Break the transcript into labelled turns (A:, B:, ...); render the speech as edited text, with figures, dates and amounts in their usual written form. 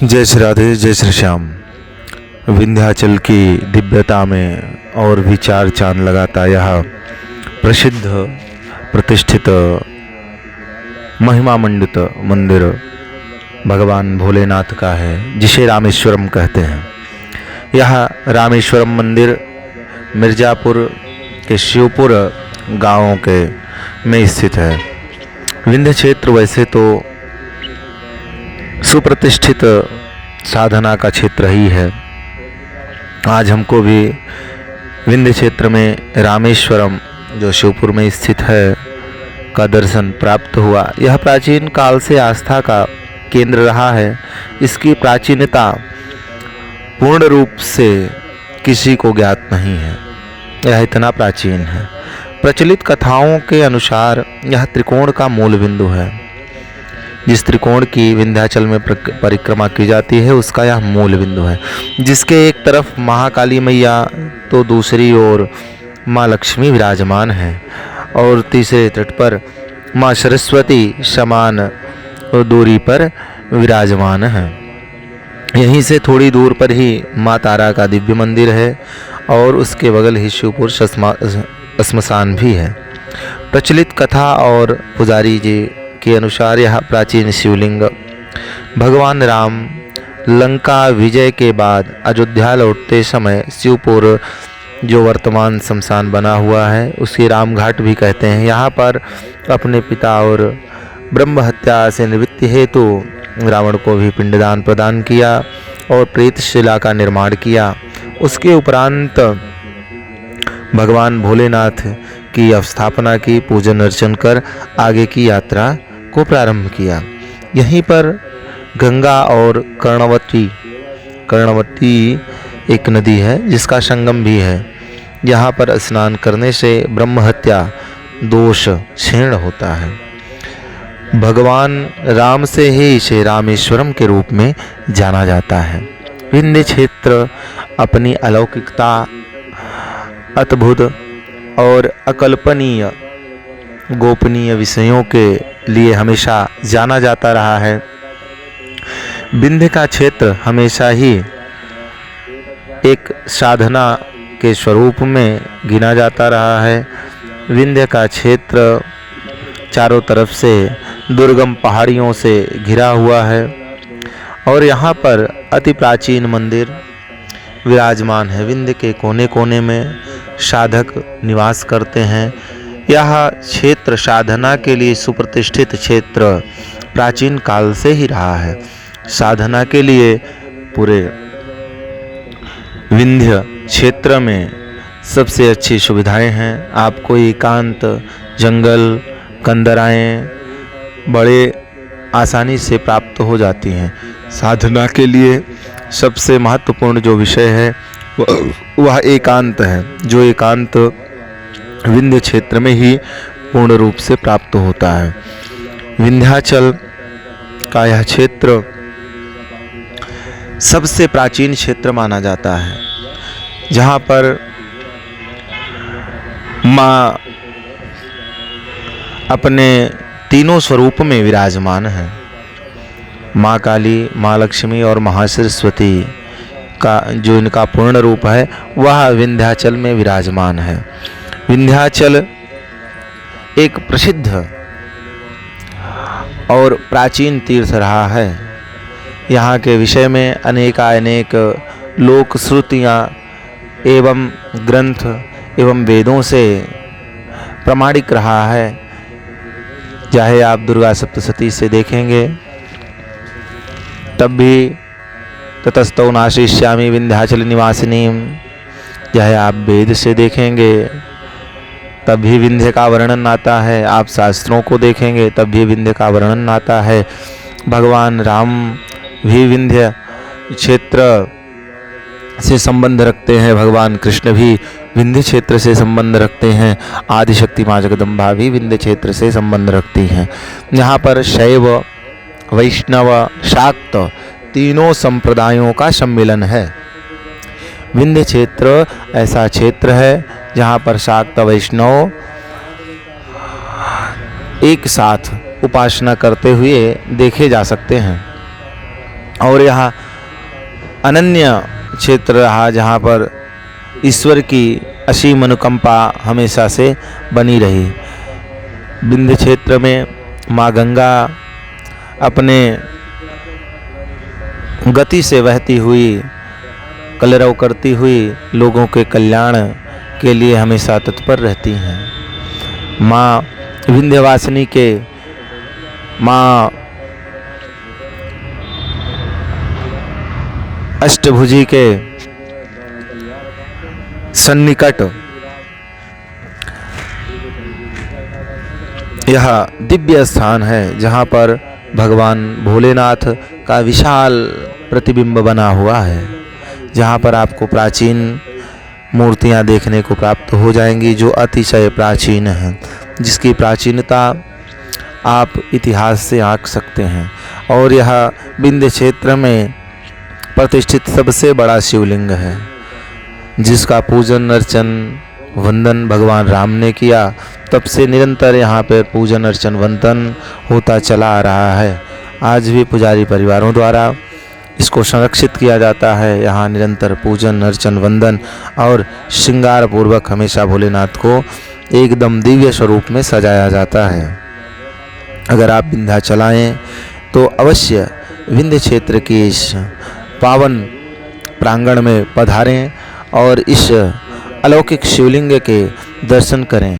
A: जय श्री राधे, जय श्री श्याम। विंध्याचल की दिव्यता में और भी चार चांद लगाता यह प्रसिद्ध प्रतिष्ठित महिमा मंडित मंदिर भगवान भोलेनाथ का है, जिसे रामेश्वरम कहते हैं। यह रामेश्वरम मंदिर मिर्ज़ापुर के शिवपुर गाँव के में स्थित है। विंध्य क्षेत्र वैसे तो सुप्रतिष्ठित साधना का क्षेत्र ही है। आज हमको भी विंध्य क्षेत्र में रामेश्वरम जो शिवपुर में स्थित है का दर्शन प्राप्त हुआ। यह प्राचीन काल से आस्था का केंद्र रहा है। इसकी प्राचीनता पूर्ण रूप से किसी को ज्ञात नहीं है, यह इतना प्राचीन है। प्रचलित कथाओं के अनुसार यह त्रिकोण का मूल बिंदु है। जिस त्रिकोण की विंध्याचल में परिक्रमा की जाती है उसका यह मूल बिंदु है, जिसके एक तरफ महाकाली मैया तो दूसरी ओर माँ लक्ष्मी विराजमान है और तीसरे तट पर माँ सरस्वती समान दूरी पर विराजमान है। यहीं से थोड़ी दूर पर ही माँ तारा का दिव्य मंदिर है और उसके बगल ही शिवपुर श्मशान भी है। प्रचलित कथा और पुजारी जी के अनुसार यह प्राचीन शिवलिंग भगवान राम लंका विजय के बाद अयोध्या लौटते समय शिवपुर जो वर्तमान शमशान बना हुआ है उसे राम घाट भी कहते हैं। यहाँ पर अपने पिता और ब्रह्म हत्या से निवृत्ति हेतु रावण को भी पिंडदान प्रदान किया और प्रेतशिला का निर्माण किया। उसके उपरांत भगवान भोलेनाथ की स्थापना की, पूजन अर्चन कर आगे की यात्रा को प्रारंभ किया। यहीं पर गंगा और कर्णवती एक नदी है जिसका संगम भी है। यहाँ पर स्नान करने से ब्रह्म हत्या दोष क्षीण होता है। भगवान राम से ही इसे रामेश्वरम के रूप में जाना जाता है। विंध्य क्षेत्र अपनी अलौकिकता, अद्भुत और अकल्पनीय गोपनीय विषयों के लिए हमेशा जाना जाता रहा है। विंध्य का क्षेत्र हमेशा ही एक साधना के स्वरूप में गिना जाता रहा है। विंध्य का क्षेत्र चारों तरफ से दुर्गम पहाड़ियों से घिरा हुआ है और यहाँ पर अति प्राचीन मंदिर विराजमान है। विंध्य के कोने कोने में साधक निवास करते हैं। यह क्षेत्र साधना के लिए सुप्रतिष्ठित क्षेत्र प्राचीन काल से ही रहा है। साधना के लिए पूरे विंध्य क्षेत्र में सबसे अच्छी सुविधाएं हैं। आपको एकांत जंगल कंदराएं बड़े आसानी से प्राप्त हो जाती हैं। साधना के लिए सबसे महत्वपूर्ण जो विषय है वह एकांत है, जो एकांत विंध्य क्षेत्र में ही पूर्ण रूप से प्राप्त होता है। विंध्याचल का यह क्षेत्र सबसे प्राचीन क्षेत्र माना जाता है, जहाँ पर माँ अपने तीनों स्वरूप में विराजमान है। माँ काली, माँ लक्ष्मी और महासरस्वती का जो इनका पूर्ण रूप है वह विंध्याचल में विराजमान है। विंध्याचल एक प्रसिद्ध और प्राचीन तीर्थ रहा है। यहाँ के विषय में अनेक लोक श्रुतियाँ एवं ग्रंथ एवं वेदों से प्रमाणिक रहा है। चाहे आप दुर्गा सप्तशती से देखेंगे तब भी ततस्तौ नाशिष्यामि विंध्याचल निवासिनीम, चाहे आप वेद से देखेंगे तब भी विंध्य का वर्णन आता है। आप शास्त्रों को देखेंगे तब भी विंध्य का वर्णन आता है। भगवान राम भी विंध्य क्षेत्र से संबंध रखते हैं। भगवान कृष्ण भी विंध्य क्षेत्र से संबंध रखते हैं। आदिशक्ति माँ जगदम्बा भी विंध्य क्षेत्र से संबंध रखती हैं। यहाँ पर शैव, वैष्णव, शाक्त तीनों संप्रदायों का सम्मिलन है। विंध्य क्षेत्र ऐसा क्षेत्र है जहाँ पर शाक्त वैष्णव एक साथ उपासना करते हुए देखे जा सकते हैं। और यह अनन्य क्षेत्र रहा जहाँ पर ईश्वर की असीम अनुकंपा हमेशा से बनी रही। विंध्य क्षेत्र में माँ गंगा अपने गति से बहती हुई, कलरव करती हुई लोगों के कल्याण के लिए हमेशा तत्पर रहती हैं। माँ विंध्यवासिनी के, माँ अष्टभुजी के सन्निकट यह दिव्य स्थान है जहाँ पर भगवान भोलेनाथ का विशाल प्रतिबिंब बना हुआ है, जहाँ पर आपको प्राचीन मूर्तियाँ देखने को प्राप्त हो जाएंगी जो अतिशय प्राचीन हैं, जिसकी प्राचीनता आप इतिहास से आंक सकते हैं। और यह विंध्य क्षेत्र में प्रतिष्ठित सबसे बड़ा शिवलिंग है, जिसका पूजन अर्चन वंदन भगवान राम ने किया। तब से निरंतर यहाँ पर पूजन अर्चन वंदन होता चला आ रहा है। आज भी पुजारी परिवारों द्वारा इसको संरक्षित किया जाता है। यहाँ निरंतर पूजन अर्चन वंदन और श्रृंगार पूर्वक हमेशा भोलेनाथ को एकदम दिव्य स्वरूप में सजाया जाता है। अगर आप विंध्याचल आएँ तो अवश्य विंध्य क्षेत्र की इस पावन प्रांगण में पधारें और इस अलौकिक शिवलिंग के दर्शन करें।